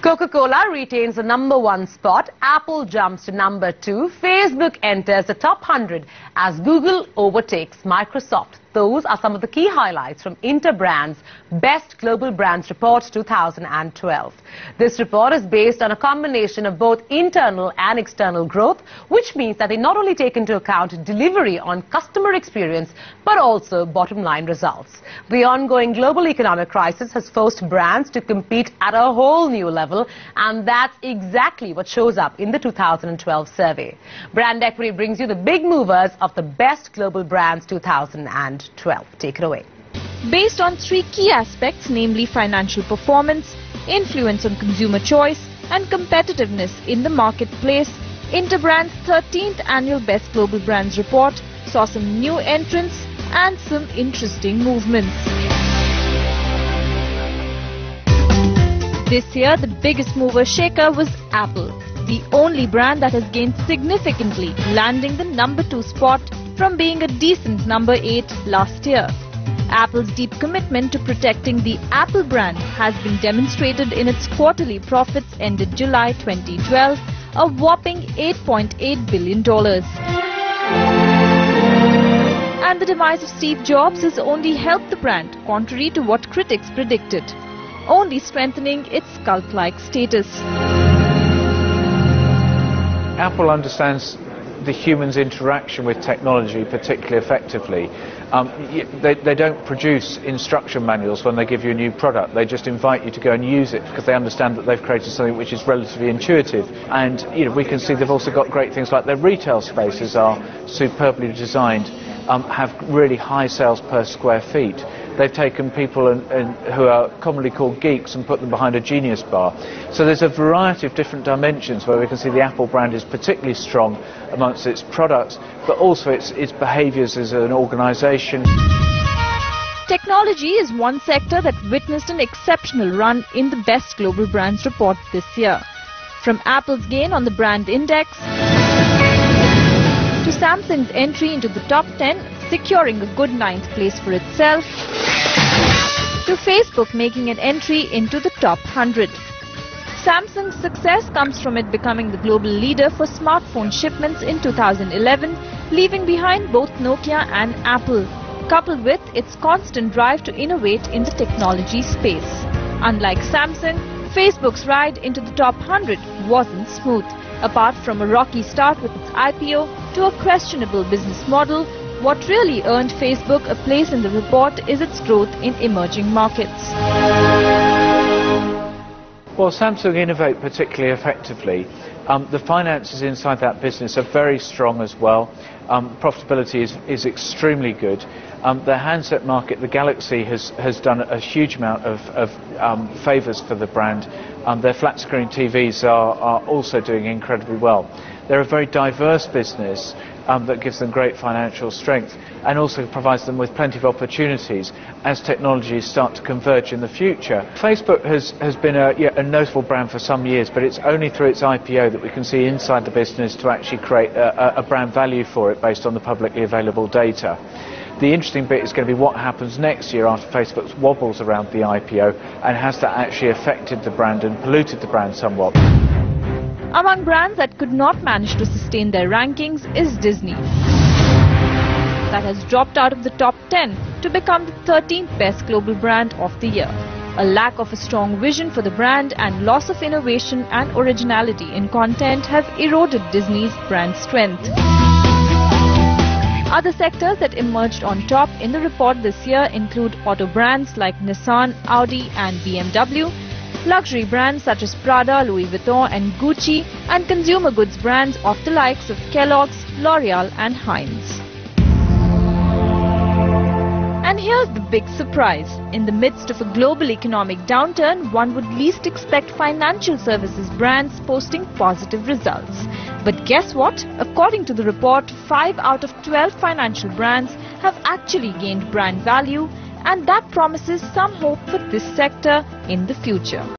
Coca-Cola retains the #1 spot, Apple jumps to #2, Facebook enters the top 100 as Google overtakes Microsoft. Those are some of the key highlights from Interbrand's Best Global Brands Report 2012. This report is based on a combination of both internal and external growth, which means that they not only take into account delivery on customer experience, but also bottom-line results. The ongoing global economic crisis has forced brands to compete at a whole new level, and that's exactly what shows up in the 2012 survey. Brand Equity brings you the big movers of the Best Global Brands 2012. Take it away. Based on three key aspects, namely financial performance, influence on consumer choice, and competitiveness in the marketplace, Interbrand's 13th annual Best Global Brands Report saw some new entrants and some interesting movements. This year, the biggest mover shaker was Apple, the only brand that has gained significantly, landing the #2 spot from being a decent #8 last year. Apple's deep commitment to protecting the Apple brand has been demonstrated in its quarterly profits ended July 2012, a whopping $8.8 billion. And the demise of Steve Jobs has only helped the brand, contrary to what critics predicted, only strengthening its cult-like status. Apple understands the human's interaction with technology particularly effectively. They don't produce instruction manuals when they give you a new product. They just invite you to go and use it because they understand that they've created something which is relatively intuitive. And we can see they've also got great things like their retail spaces are superbly designed, have really high sales per square feet. They've taken people who are commonly called geeks and put them behind a Genius bar. So there's a variety of different dimensions where we can see the Apple brand is particularly strong amongst its products, but also its behaviours as an organisation. Technology is one sector that witnessed an exceptional run in the Best Global Brands Report this year. From Apple's gain on the brand index to Samsung's entry into the top 10, securing a good 9th place for itself, to Facebook making an entry into the top 100. Samsung's success comes from it becoming the global leader for smartphone shipments in 2011, leaving behind both Nokia and Apple, coupled with its constant drive to innovate in the technology space. Unlike Samsung, Facebook's ride into the top 100 wasn't smooth. Apart from a rocky start with its IPO to a questionable business model, what really earned Facebook a place in the report is its growth in emerging markets. Well, Samsung innovate particularly effectively. The finances inside that business are very strong as well. Profitability is extremely good. The handset market, the Galaxy, has done a huge amount of favours for the brand. Their flat screen TVs are also doing incredibly well. They're a very diverse business that gives them great financial strength and also provides them with plenty of opportunities as technologies start to converge in the future. Facebook has been a notable brand for some years, but it's only through its IPO that we can see inside the business to actually create a brand value for it based on the publicly available data. The interesting bit is going to be what happens next year after Facebook's wobbles around the IPO, and has that actually affected the brand and polluted the brand somewhat. Among brands that could not manage to sustain their rankings is Disney. That has dropped out of the top 10 to become the 13th best global brand of the year. A lack of a strong vision for the brand and loss of innovation and originality in content have eroded Disney's brand strength. Other sectors that emerged on top in the report this year include auto brands like Nissan, Audi and BMW, luxury brands such as Prada, Louis Vuitton and Gucci, and consumer goods brands of the likes of Kellogg's, L'Oreal and Heinz. And here's the big surprise. In the midst of a global economic downturn, one would least expect financial services brands posting positive results. But guess what? According to the report, 5 out of 12 financial brands have actually gained brand value, and that promises some hope for this sector in the future.